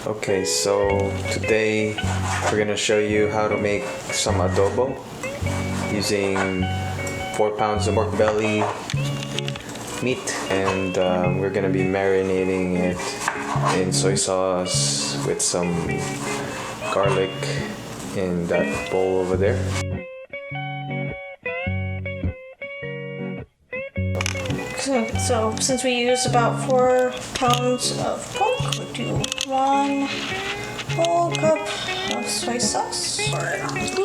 Okay, so today we're gonna show you how to make some adobo using 4 pounds of pork belly meat, and we're gonna be marinating it in soy sauce with some garlic in that bowl over there. So since we use about 4 pounds of pork, we'll do 1 whole cup of soy sauce for our meat.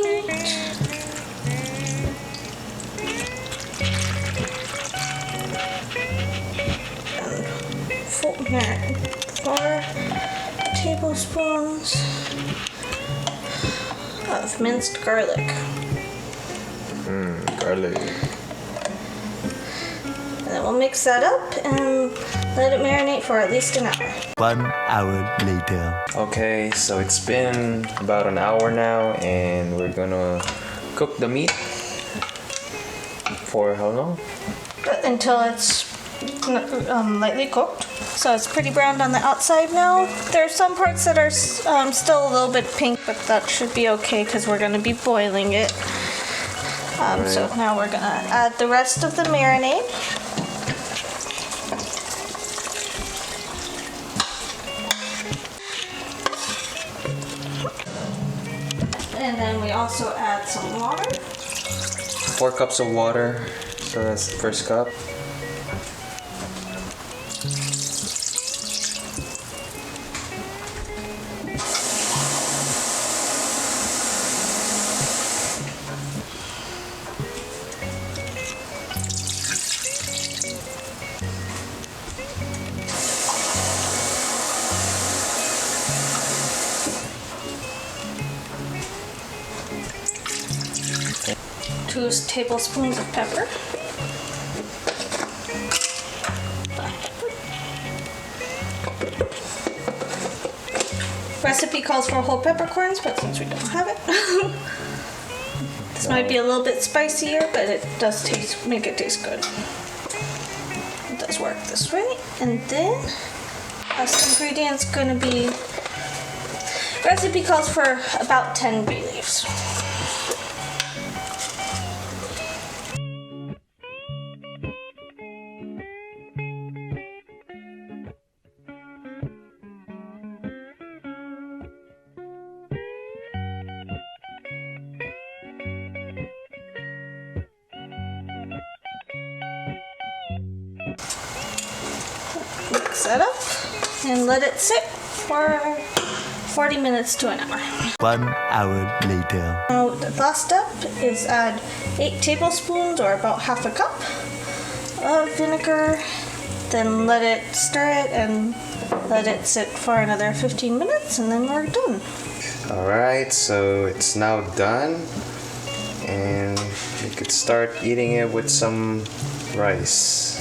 And 4 tablespoons of minced garlic. Garlic. And then we'll mix that up and let it marinate for at least an hour. 1 hour later. Okay, so it's been about an hour now, and we're gonna cook the meat for how long? Until it's lightly cooked. So it's pretty browned on the outside now. There are some parts that are still a little bit pink, but that should be okay because we're going to be boiling it. So now we're going to add the rest of the marinade. And then we also add some water. 4 cups of water, so that's the first cup. Two tablespoons of pepper. Recipe calls for whole peppercorns, but since we don't have it, this might be a little bit spicier, but it does make it taste good. It does work this way. And then last ingredient's gonna be, recipe calls for about 10 bay leaves. Mix that up and let it sit for 40 minutes to an hour. 1 hour later. Now the last step is add 8 tablespoons or about half a cup of vinegar. Then let it stir it and let it sit for another 15 minutes, and then we're done. Alright, so it's now done, and we could start eating it with some rice.